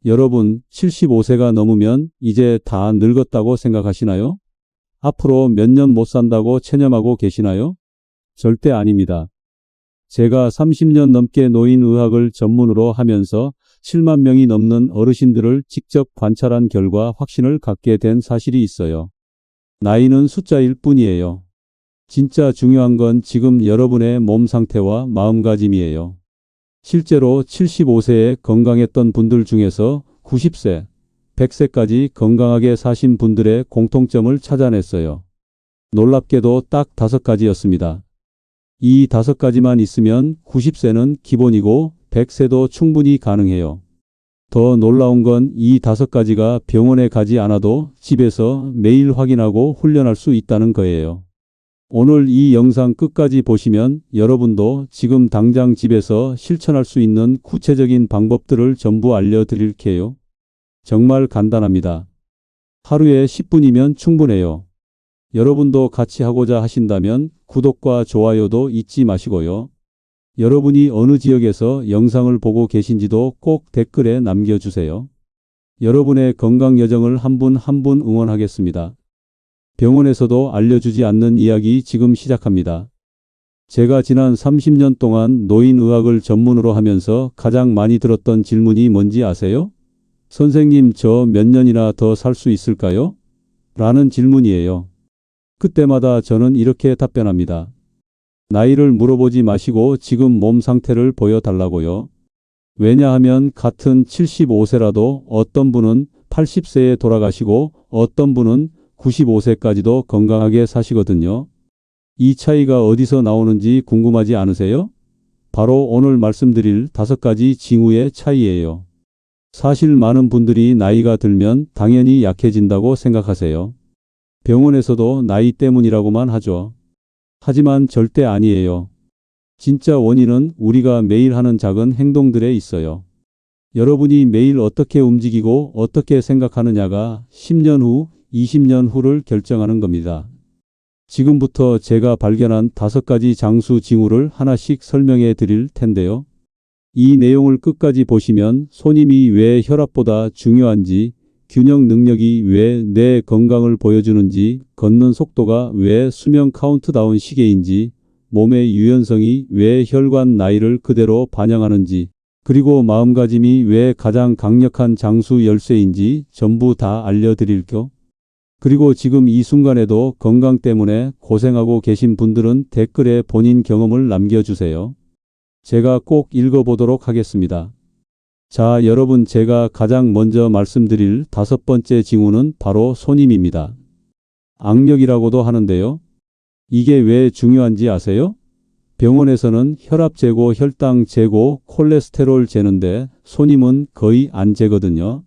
여러분, 75세가 넘으면 이제 다 늙었다고 생각하시나요? 앞으로 몇 년 못 산다고 체념하고 계시나요? 절대 아닙니다. 제가 30년 넘게 노인의학을 전문으로 하면서 7만 명이 넘는 어르신들을 직접 관찰한 결과 확신을 갖게 된 사실이 있어요. 나이는 숫자일 뿐이에요. 진짜 중요한 건 지금 여러분의 몸 상태와 마음가짐이에요. 실제로 75세에 건강했던 분들 중에서 90세, 100세까지 건강하게 사신 분들의 공통점을 찾아냈어요. 놀랍게도 딱 5가지였습니다. 이 5가지만 있으면 90세는 기본이고 100세도 충분히 가능해요. 더 놀라운 건 이 5가지가 병원에 가지 않아도 집에서 매일 확인하고 훈련할 수 있다는 거예요. 오늘 이 영상 끝까지 보시면 여러분도 지금 당장 집에서 실천할 수 있는 구체적인 방법들을 전부 알려드릴게요. 정말 간단합니다. 하루에 10분이면 충분해요. 여러분도 같이 하고자 하신다면 구독과 좋아요도 잊지 마시고요. 여러분이 어느 지역에서 영상을 보고 계신지도 꼭 댓글에 남겨주세요. 여러분의 건강 여정을 한 분 한 분 응원하겠습니다. 병원에서도 알려주지 않는 이야기 지금 시작합니다. 제가 지난 30년 동안 노인의학을 전문으로 하면서 가장 많이 들었던 질문이 뭔지 아세요? 선생님, 저 몇 년이나 더 살 수 있을까요? 라는 질문이에요. 그때마다 저는 이렇게 답변합니다. 나이를 물어보지 마시고 지금 몸 상태를 보여달라고요. 왜냐하면 같은 75세라도 어떤 분은 80세에 돌아가시고 어떤 분은 95세까지도 건강하게 사시거든요. 이 차이가 어디서 나오는지 궁금하지 않으세요? 바로 오늘 말씀드릴 5가지 징후의 차이예요. 사실 많은 분들이 나이가 들면 당연히 약해진다고 생각하세요. 병원에서도 나이 때문이라고만 하죠. 하지만 절대 아니에요. 진짜 원인은 우리가 매일 하는 작은 행동들에 있어요. 여러분이 매일 어떻게 움직이고 어떻게 생각하느냐가 10년 후, 20년 후를 결정하는 겁니다. 지금부터 제가 발견한 5가지 장수 징후를 하나씩 설명해 드릴 텐데요. 이 내용을 끝까지 보시면 손님이 왜 혈압보다 중요한지, 균형 능력이 왜 뇌 건강을 보여주는지, 걷는 속도가 왜 수명 카운트다운 시계인지, 몸의 유연성이 왜 혈관 나이를 그대로 반영하는지, 그리고 마음가짐이 왜 가장 강력한 장수 열쇠인지 전부 다 알려드릴게요. 그리고 지금 이 순간에도 건강 때문에 고생하고 계신 분들은 댓글에 본인 경험을 남겨주세요. 제가 꼭 읽어보도록 하겠습니다. 자, 여러분, 제가 가장 먼저 말씀드릴 5번째 징후는 바로 손임입니다. 악력이라고도 하는데요. 이게 왜 중요한지 아세요? 병원에서는 혈압 재고, 혈당 재고, 콜레스테롤 재는데 손임은 거의 안 재거든요.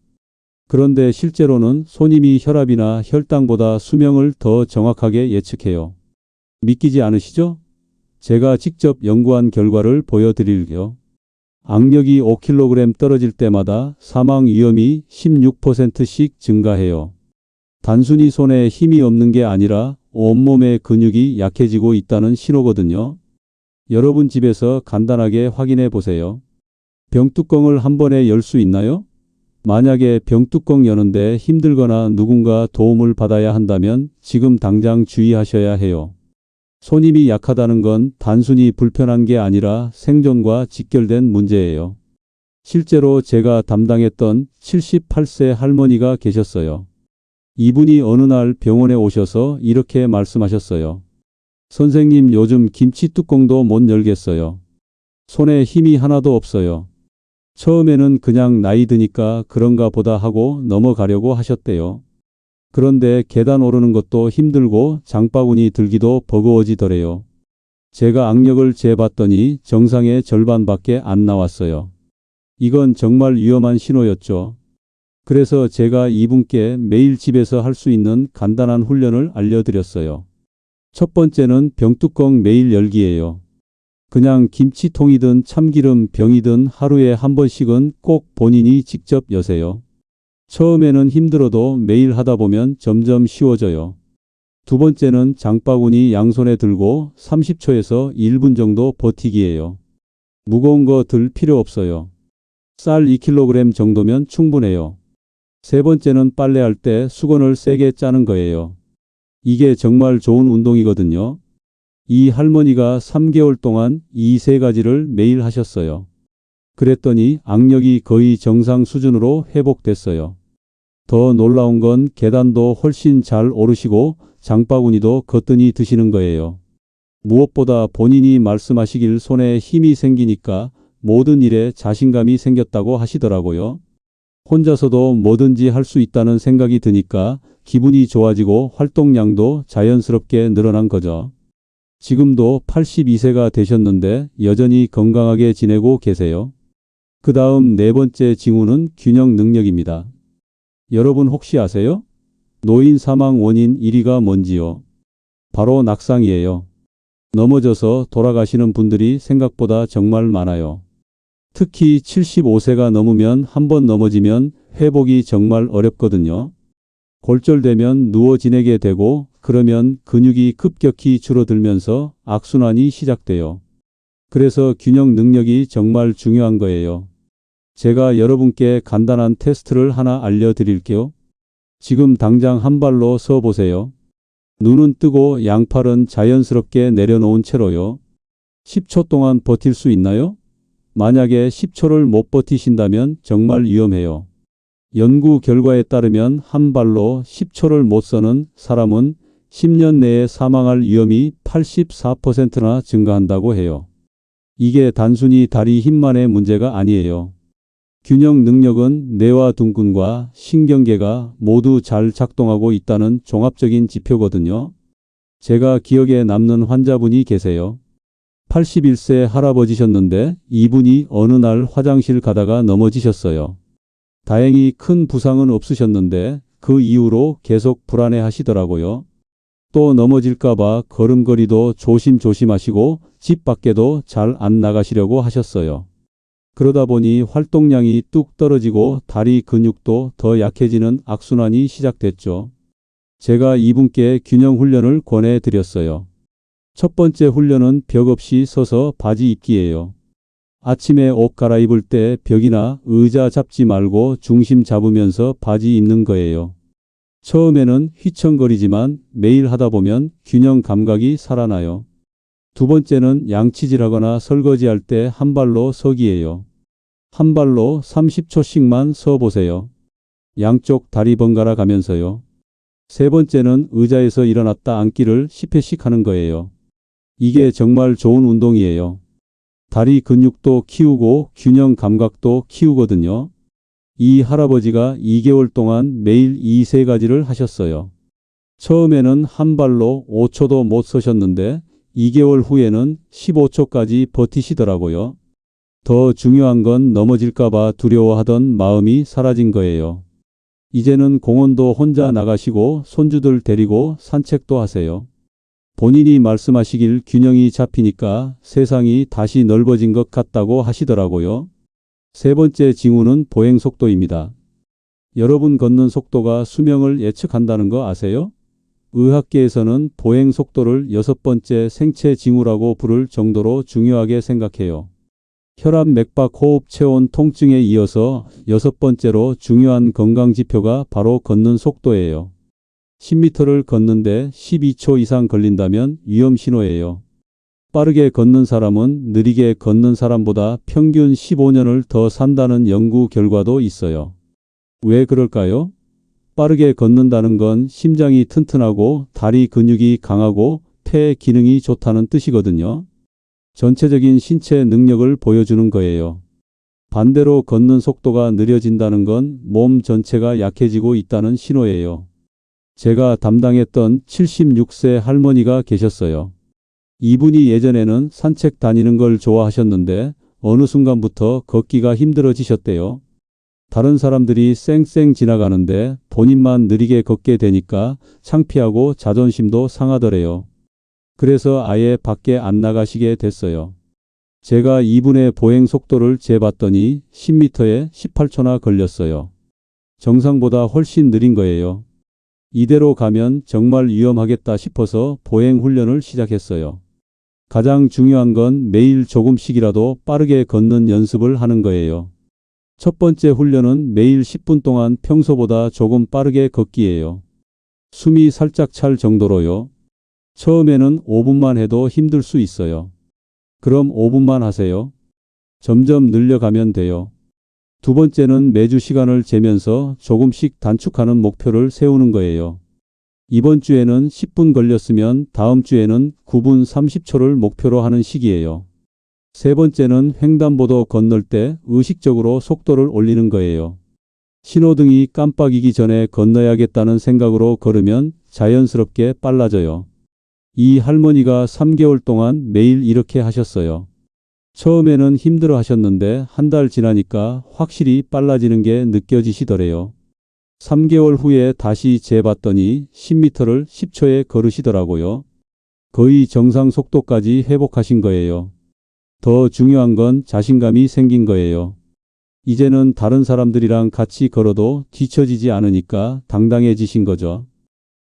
그런데 실제로는 손임이 혈압이나 혈당보다 수명을 더 정확하게 예측해요. 믿기지 않으시죠? 제가 직접 연구한 결과를 보여드릴게요. 악력이 5kg 떨어질 때마다 사망 위험이 16%씩 증가해요. 단순히 손에 힘이 없는 게 아니라 온몸의 근육이 약해지고 있다는 신호거든요. 여러분 집에서 간단하게 확인해 보세요. 병뚜껑을 한 번에 열 수 있나요? 만약에 병뚜껑 여는데 힘들거나 누군가 도움을 받아야 한다면 지금 당장 주의하셔야 해요. 손임이 약하다는 건 단순히 불편한 게 아니라 생존과 직결된 문제예요. 실제로 제가 담당했던 78세 할머니가 계셨어요. 이분이 어느 날 병원에 오셔서 이렇게 말씀하셨어요. 선생님, 요즘 김치 뚜껑도 못 열겠어요. 손에 힘이 하나도 없어요. 처음에는 그냥 나이 드니까 그런가 보다 하고 넘어가려고 하셨대요. 그런데 계단 오르는 것도 힘들고 장바구니 들기도 버거워지더래요. 제가 악력을 재봤더니 정상의 절반밖에 안 나왔어요. 이건 정말 위험한 신호였죠. 그래서 제가 이분께 매일 집에서 할 수 있는 간단한 훈련을 알려드렸어요. 첫 번째는 병뚜껑 매일 열기예요. 그냥 김치통이든 참기름 병이든 하루에 한 번씩은 꼭 본인이 직접 여세요. 처음에는 힘들어도 매일 하다 보면 점점 쉬워져요. 두 번째는 장바구니 양손에 들고 30초에서 1분 정도 버티기예요. 무거운 거 들 필요 없어요. 쌀 2kg 정도면 충분해요. 세 번째는 빨래할 때 수건을 세게 짜는 거예요. 이게 정말 좋은 운동이거든요. 이 할머니가 3개월 동안 이 세 가지를 매일 하셨어요. 그랬더니 악력이 거의 정상 수준으로 회복됐어요. 더 놀라운 건 계단도 훨씬 잘 오르시고 장바구니도 거뜬히 드시는 거예요. 무엇보다 본인이 말씀하시길 손에 힘이 생기니까 모든 일에 자신감이 생겼다고 하시더라고요. 혼자서도 뭐든지 할 수 있다는 생각이 드니까 기분이 좋아지고 활동량도 자연스럽게 늘어난 거죠. 지금도 82세가 되셨는데 여전히 건강하게 지내고 계세요. 그 다음 네 번째 징후는 균형 능력입니다. 여러분 혹시 아세요? 노인 사망 원인 1위가 뭔지요? 바로 낙상이에요. 넘어져서 돌아가시는 분들이 생각보다 정말 많아요. 특히 75세가 넘으면 한번 넘어지면 회복이 정말 어렵거든요. 골절되면 누워 지내게 되고 그러면 근육이 급격히 줄어들면서 악순환이 시작돼요. 그래서 균형 능력이 정말 중요한 거예요. 제가 여러분께 간단한 테스트를 하나 알려드릴게요. 지금 당장 한 발로 서 보세요. 눈은 뜨고 양팔은 자연스럽게 내려놓은 채로요. 10초 동안 버틸 수 있나요? 만약에 10초를 못 버티신다면 정말 위험해요. 연구 결과에 따르면 한 발로 10초를 못 서는 사람은 10년 내에 사망할 위험이 84%나 증가한다고 해요. 이게 단순히 다리 힘만의 문제가 아니에요. 균형 능력은 뇌와 둥근과 신경계가 모두 잘 작동하고 있다는 종합적인 지표거든요. 제가 기억에 남는 환자분이 계세요. 81세 할아버지셨는데 이분이 어느 날 화장실 가다가 넘어지셨어요. 다행히 큰 부상은 없으셨는데 그 이후로 계속 불안해 하시더라고요. 또 넘어질까봐 걸음걸이도 조심조심 하시고 집 밖에도 잘 안 나가시려고 하셨어요. 그러다 보니 활동량이 뚝 떨어지고 다리 근육도 더 약해지는 악순환이 시작됐죠. 제가 이분께 균형 훈련을 권해드렸어요. 첫 번째 훈련은 벽 없이 서서 바지 입기예요. 아침에 옷 갈아입을 때 벽이나 의자 잡지 말고 중심 잡으면서 바지 입는 거예요. 처음에는 휘청거리지만 매일 하다 보면 균형 감각이 살아나요. 두 번째는 양치질하거나 설거지할 때 한 발로 서기예요. 한 발로 30초씩만 서 보세요. 양쪽 다리 번갈아 가면서요. 세 번째는 의자에서 일어났다 앉기를 10회씩 하는 거예요. 이게 정말 좋은 운동이에요. 다리 근육도 키우고 균형 감각도 키우거든요. 이 할아버지가 2개월 동안 매일 이 세 가지를 하셨어요. 처음에는 한 발로 5초도 못 서셨는데 2개월 후에는 15초까지 버티시더라고요. 더 중요한 건 넘어질까봐 두려워하던 마음이 사라진 거예요. 이제는 공원도 혼자 나가시고 손주들 데리고 산책도 하세요. 본인이 말씀하시길 균형이 잡히니까 세상이 다시 넓어진 것 같다고 하시더라고요. 세 번째 징후는 보행 속도입니다. 여러분 걷는 속도가 수명을 예측한다는 거 아세요? 의학계에서는 보행 속도를 6번째 생체 징후라고 부를 정도로 중요하게 생각해요. 혈압, 맥박, 호흡, 체온, 통증에 이어서 6번째로 중요한 건강 지표가 바로 걷는 속도예요. 10m를 걷는데 12초 이상 걸린다면 위험 신호예요. 빠르게 걷는 사람은 느리게 걷는 사람보다 평균 15년을 더 산다는 연구 결과도 있어요. 왜 그럴까요? 빠르게 걷는다는 건 심장이 튼튼하고 다리 근육이 강하고 폐 기능이 좋다는 뜻이거든요. 전체적인 신체 능력을 보여주는 거예요. 반대로 걷는 속도가 느려진다는 건 몸 전체가 약해지고 있다는 신호예요. 제가 담당했던 76세 할머니가 계셨어요. 이분이 예전에는 산책 다니는 걸 좋아하셨는데 어느 순간부터 걷기가 힘들어지셨대요. 다른 사람들이 쌩쌩 지나가는데 본인만 느리게 걷게 되니까 창피하고 자존심도 상하더래요. 그래서 아예 밖에 안 나가시게 됐어요. 제가 이분의 보행 속도를 재봤더니 10m에 18초나 걸렸어요. 정상보다 훨씬 느린 거예요. 이대로 가면 정말 위험하겠다 싶어서 보행 훈련을 시작했어요. 가장 중요한 건 매일 조금씩이라도 빠르게 걷는 연습을 하는 거예요. 첫 번째 훈련은 매일 10분 동안 평소보다 조금 빠르게 걷기예요. 숨이 살짝 찰 정도로요. 처음에는 5분만 해도 힘들 수 있어요. 그럼 5분만 하세요. 점점 늘려가면 돼요. 두 번째는 매주 시간을 재면서 조금씩 단축하는 목표를 세우는 거예요. 이번 주에는 10분 걸렸으면 다음 주에는 9분 30초를 목표로 하는 식이에요. 세 번째는 횡단보도 건널 때 의식적으로 속도를 올리는 거예요. 신호등이 깜빡이기 전에 건너야겠다는 생각으로 걸으면 자연스럽게 빨라져요. 이 할머니가 3개월 동안 매일 이렇게 하셨어요. 처음에는 힘들어 하셨는데 한 달 지나니까 확실히 빨라지는 게 느껴지시더래요. 3개월 후에 다시 재봤더니 10m를 10초에 걸으시더라고요. 거의 정상 속도까지 회복하신 거예요. 더 중요한 건 자신감이 생긴 거예요. 이제는 다른 사람들이랑 같이 걸어도 뒤처지지 않으니까 당당해지신 거죠.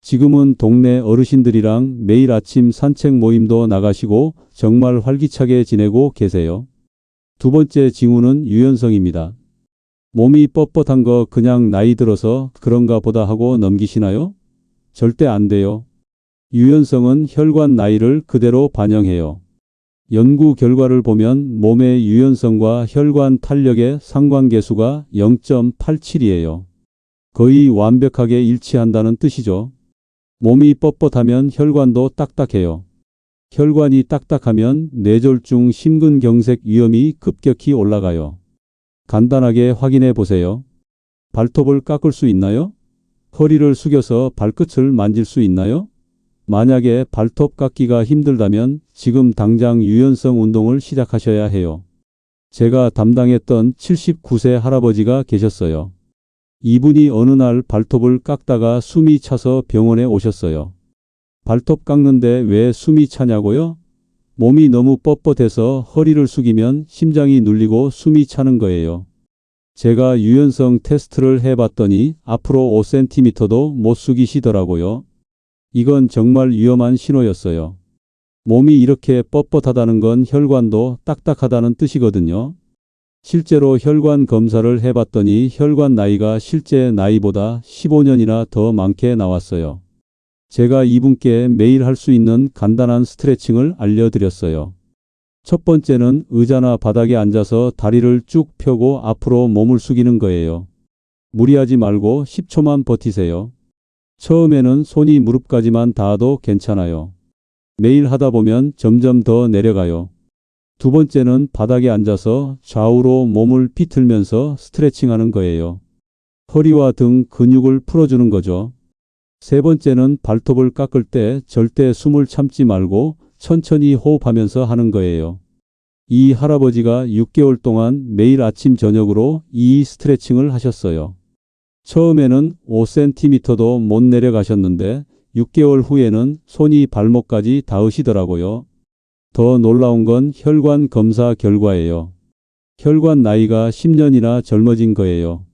지금은 동네 어르신들이랑 매일 아침 산책 모임도 나가시고 정말 활기차게 지내고 계세요. 두 번째 징후는 유연성입니다. 몸이 뻣뻣한 거 그냥 나이 들어서 그런가 보다 하고 넘기시나요? 절대 안 돼요. 유연성은 혈관 나이를 그대로 반영해요. 연구 결과를 보면 몸의 유연성과 혈관 탄력의 상관계수가 0.87이에요. 거의 완벽하게 일치한다는 뜻이죠. 몸이 뻣뻣하면 혈관도 딱딱해요. 혈관이 딱딱하면 뇌졸중 심근경색 위험이 급격히 올라가요. 간단하게 확인해 보세요. 발톱을 깎을 수 있나요? 허리를 숙여서 발끝을 만질 수 있나요? 만약에 발톱 깎기가 힘들다면 지금 당장 유연성 운동을 시작하셔야 해요. 제가 담당했던 79세 할아버지가 계셨어요. 이분이 어느 날 발톱을 깎다가 숨이 차서 병원에 오셨어요. 발톱 깎는데 왜 숨이 차냐고요? 몸이 너무 뻣뻣해서 허리를 숙이면 심장이 눌리고 숨이 차는 거예요. 제가 유연성 테스트를 해봤더니 앞으로 5cm도 못 숙이시더라고요. 이건 정말 위험한 신호였어요. 몸이 이렇게 뻣뻣하다는 건 혈관도 딱딱하다는 뜻이거든요. 실제로 혈관 검사를 해봤더니 혈관 나이가 실제 나이보다 15년이나 더 많게 나왔어요. 제가 이분께 매일 할 수 있는 간단한 스트레칭을 알려드렸어요. 첫 번째는 의자나 바닥에 앉아서 다리를 쭉 펴고 앞으로 몸을 숙이는 거예요. 무리하지 말고 10초만 버티세요. 처음에는 손이 무릎까지만 닿아도 괜찮아요. 매일 하다 보면 점점 더 내려가요. 두 번째는 바닥에 앉아서 좌우로 몸을 비틀면서 스트레칭하는 거예요. 허리와 등 근육을 풀어주는 거죠. 세 번째는 발톱을 깎을 때 절대 숨을 참지 말고 천천히 호흡하면서 하는 거예요. 이 할아버지가 6개월 동안 매일 아침 저녁으로 이 스트레칭을 하셨어요. 처음에는 5cm도 못 내려가셨는데 6개월 후에는 손이 발목까지 닿으시더라고요. 더 놀라운 건 혈관 검사 결과예요. 혈관 나이가 10년이나 젊어진 거예요.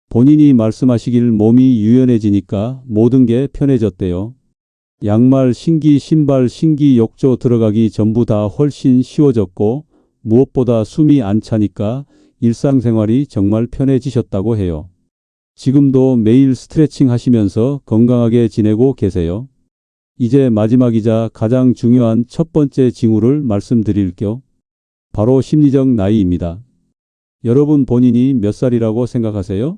본인이 말씀하시길 몸이 유연해지니까 모든 게 편해졌대요. 양말, 신기, 신발, 신기, 욕조 들어가기 전부 다 훨씬 쉬워졌고 무엇보다 숨이 안 차니까 일상생활이 정말 편해지셨다고 해요. 지금도 매일 스트레칭 하시면서 건강하게 지내고 계세요. 이제 마지막이자 가장 중요한 첫 번째 징후를 말씀드릴게요. 바로 심리적 나이입니다. 여러분 본인이 몇 살이라고 생각하세요?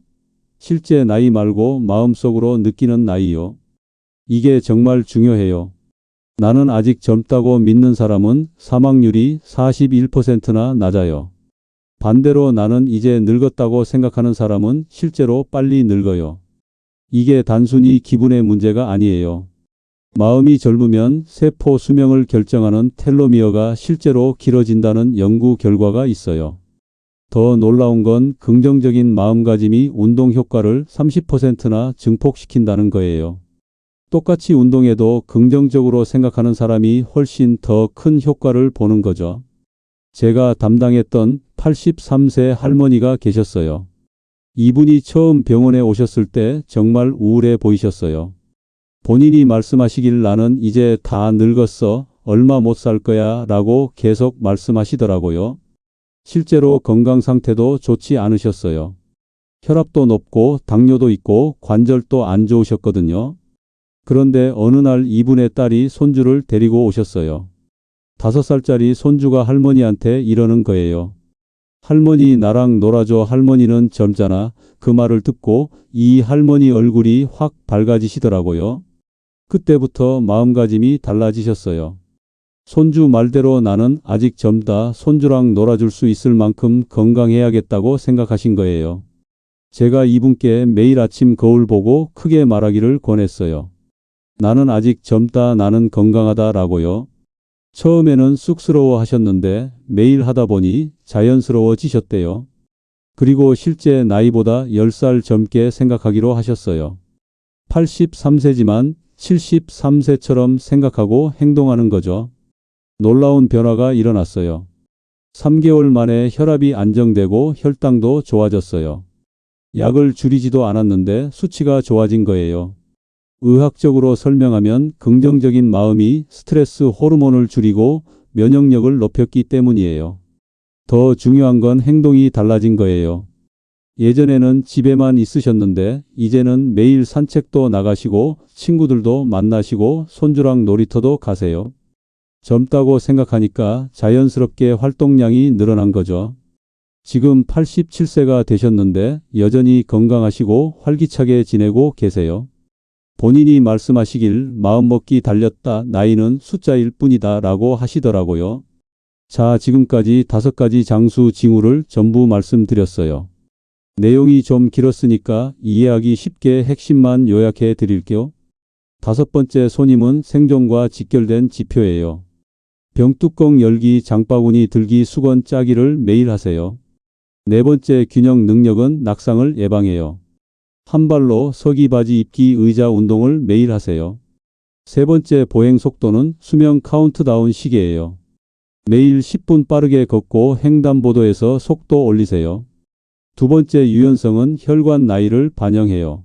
실제 나이 말고 마음속으로 느끼는 나이요. 이게 정말 중요해요. 나는 아직 젊다고 믿는 사람은 사망률이 41%나 낮아요. 반대로 나는 이제 늙었다고 생각하는 사람은 실제로 빨리 늙어요. 이게 단순히 기분의 문제가 아니에요. 마음이 젊으면 세포 수명을 결정하는 텔로미어가 실제로 길어진다는 연구 결과가 있어요. 더 놀라운 건 긍정적인 마음가짐이 운동 효과를 30%나 증폭시킨다는 거예요. 똑같이 운동해도 긍정적으로 생각하는 사람이 훨씬 더 큰 효과를 보는 거죠. 제가 담당했던 83세 할머니가 계셨어요. 이분이 처음 병원에 오셨을 때 정말 우울해 보이셨어요. 본인이 말씀하시길 나는 이제 다 늙었어. 얼마 못 살 거야 라고 계속 말씀하시더라고요. 실제로 건강 상태도 좋지 않으셨어요. 혈압도 높고 당뇨도 있고 관절도 안 좋으셨거든요. 그런데 어느 날 이분의 딸이 손주를 데리고 오셨어요. 5살짜리 손주가 할머니한테 이러는 거예요. 할머니 나랑 놀아줘. 할머니는 젊잖아. 그 말을 듣고 이 할머니 얼굴이 확 밝아지시더라고요. 그때부터 마음가짐이 달라지셨어요. 손주 말대로 나는 아직 젊다. 손주랑 놀아줄 수 있을 만큼 건강해야겠다고 생각하신 거예요. 제가 이분께 매일 아침 거울 보고 크게 말하기를 권했어요. 나는 아직 젊다. 나는 건강하다라고요. 처음에는 쑥스러워 하셨는데 매일 하다 보니 자연스러워지셨대요. 그리고 실제 나이보다 10살 젊게 생각하기로 하셨어요. 83세지만 73세처럼 생각하고 행동하는 거죠. 놀라운 변화가 일어났어요. 3개월 만에 혈압이 안정되고 혈당도 좋아졌어요. 약을 줄이지도 않았는데 수치가 좋아진 거예요. 의학적으로 설명하면 긍정적인 마음이 스트레스 호르몬을 줄이고 면역력을 높였기 때문이에요. 더 중요한 건 행동이 달라진 거예요. 예전에는 집에만 있으셨는데 이제는 매일 산책도 나가시고 친구들도 만나시고 손주랑 놀이터도 가세요. 젊다고 생각하니까 자연스럽게 활동량이 늘어난 거죠. 지금 87세가 되셨는데 여전히 건강하시고 활기차게 지내고 계세요. 본인이 말씀하시길 마음먹기 달렸다. 나이는 숫자일 뿐이다 라고 하시더라고요. 자, 지금까지 5가지 장수 징후를 전부 말씀드렸어요. 내용이 좀 길었으니까 이해하기 쉽게 핵심만 요약해 드릴게요. 5번째, 손님은 생존과 직결된 지표예요. 병뚜껑 열기, 장바구니 들기, 수건 짜기를 매일 하세요. 4번째, 균형 능력은 낙상을 예방해요. 한 발로 서기, 바지 입기, 의자 운동을 매일 하세요. 3번째, 보행 속도는 수명 카운트다운 시계예요. 매일 10분 빠르게 걷고 횡단보도에서 속도 올리세요. 2번째, 유연성은 혈관 나이를 반영해요.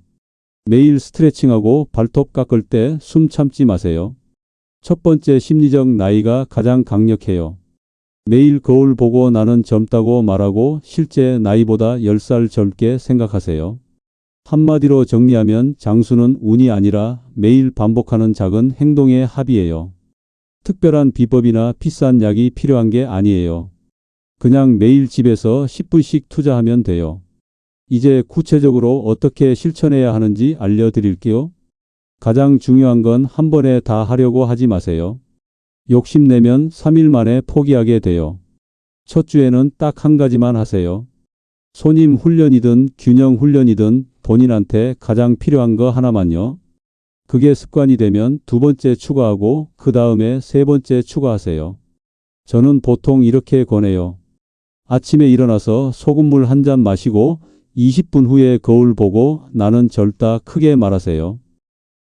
매일 스트레칭하고 발톱 깎을 때 숨 참지 마세요. 첫 번째, 심리적 나이가 가장 강력해요. 매일 거울 보고 나는 젊다고 말하고 실제 나이보다 10살 젊게 생각하세요. 한마디로 정리하면 장수는 운이 아니라 매일 반복하는 작은 행동의 합이에요. 특별한 비법이나 비싼 약이 필요한 게 아니에요. 그냥 매일 집에서 10분씩 투자하면 돼요. 이제 구체적으로 어떻게 실천해야 하는지 알려드릴게요. 가장 중요한 건 한 번에 다 하려고 하지 마세요. 욕심내면 3일 만에 포기하게 돼요. 첫 주에는 딱 한 가지만 하세요. 손님 훈련이든 균형 훈련이든 본인한테 가장 필요한 거 하나만요. 그게 습관이 되면 2번째 추가하고 그 다음에 3번째 추가하세요. 저는 보통 이렇게 권해요. 아침에 일어나서 소금물 한 잔 마시고 20분 후에 거울 보고 나는 젊다 크게 말하세요.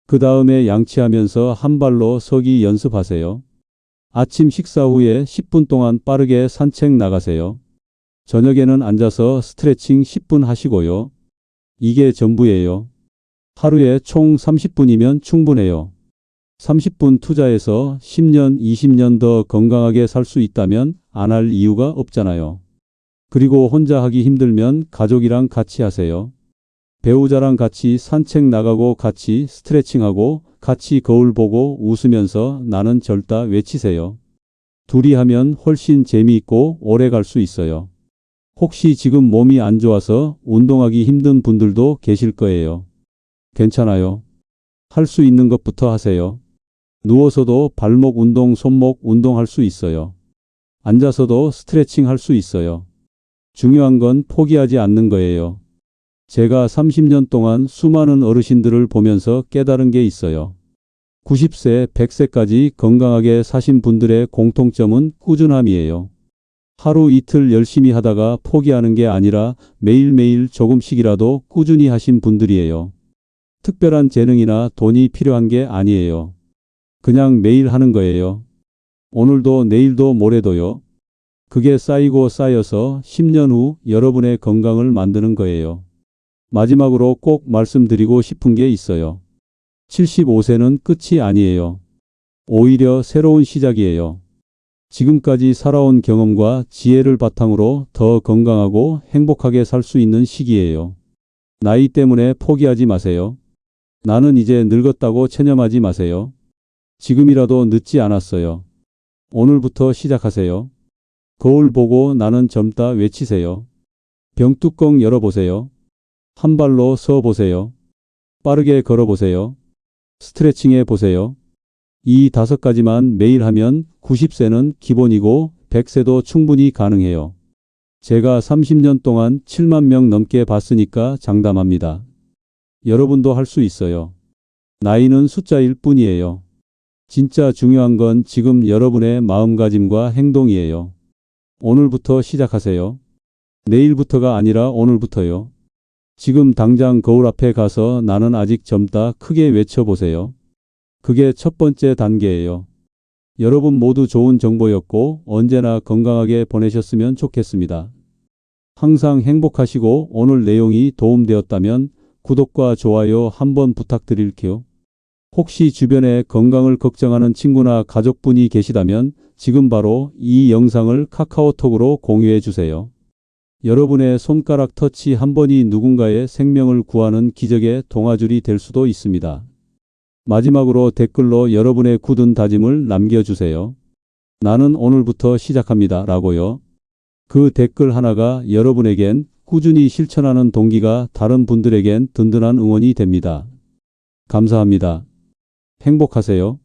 그 다음에 양치하면서 한 발로 서기 연습하세요. 아침 식사 후에 10분 동안 빠르게 산책 나가세요. 저녁에는 앉아서 스트레칭 10분 하시고요. 이게 전부예요. 하루에 총 30분이면 충분해요. 30분 투자해서 10년, 20년 더 건강하게 살 수 있다면 안 할 이유가 없잖아요. 그리고 혼자 하기 힘들면 가족이랑 같이 하세요. 배우자랑 같이 산책 나가고 같이 스트레칭하고 같이 거울 보고 웃으면서 나는 젊다 외치세요. 둘이 하면 훨씬 재미있고 오래 갈 수 있어요. 혹시 지금 몸이 안 좋아서 운동하기 힘든 분들도 계실 거예요. 괜찮아요. 할 수 있는 것부터 하세요. 누워서도 발목 운동, 손목 운동할 수 있어요. 앉아서도 스트레칭 할 수 있어요. 중요한 건 포기하지 않는 거예요. 제가 30년 동안 수많은 어르신들을 보면서 깨달은 게 있어요. 90세, 100세까지 건강하게 사신 분들의 공통점은 꾸준함이에요. 하루 이틀 열심히 하다가 포기하는 게 아니라 매일매일 조금씩이라도 꾸준히 하신 분들이에요. 특별한 재능이나 돈이 필요한 게 아니에요. 그냥 매일 하는 거예요. 오늘도 내일도 모레도요. 그게 쌓이고 쌓여서 10년 후 여러분의 건강을 만드는 거예요. 마지막으로 꼭 말씀드리고 싶은 게 있어요. 75세는 끝이 아니에요. 오히려 새로운 시작이에요. 지금까지 살아온 경험과 지혜를 바탕으로 더 건강하고 행복하게 살 수 있는 시기예요. 나이 때문에 포기하지 마세요. 나는 이제 늙었다고 체념하지 마세요. 지금이라도 늦지 않았어요. 오늘부터 시작하세요. 거울 보고 나는 젊다 외치세요. 병뚜껑 열어보세요. 한 발로 서 보세요. 빠르게 걸어보세요. 스트레칭해 보세요. 이 5가지만 매일 하면 90세는 기본이고 100세도 충분히 가능해요. 제가 30년 동안 7만 명 넘게 봤으니까 장담합니다. 여러분도 할 수 있어요. 나이는 숫자일 뿐이에요. 진짜 중요한 건 지금 여러분의 마음가짐과 행동이에요. 오늘부터 시작하세요. 내일부터가 아니라 오늘부터요. 지금 당장 거울 앞에 가서 나는 아직 젊다 크게 외쳐보세요. 그게 첫 번째 단계예요. 여러분 모두 좋은 정보였고 언제나 건강하게 보내셨으면 좋겠습니다. 항상 행복하시고 오늘 내용이 도움되었다면 구독과 좋아요 한번 부탁드릴게요. 혹시 주변에 건강을 걱정하는 친구나 가족분이 계시다면 지금 바로 이 영상을 카카오톡으로 공유해 주세요. 여러분의 손가락 터치 한 번이 누군가의 생명을 구하는 기적의 동아줄이 될 수도 있습니다. 마지막으로 댓글로 여러분의 굳은 다짐을 남겨주세요. 나는 오늘부터 시작합니다 라고요. 그 댓글 하나가 여러분에겐 꾸준히 실천하는 동기가 다른 분들에겐 든든한 응원이 됩니다. 감사합니다. 행복하세요.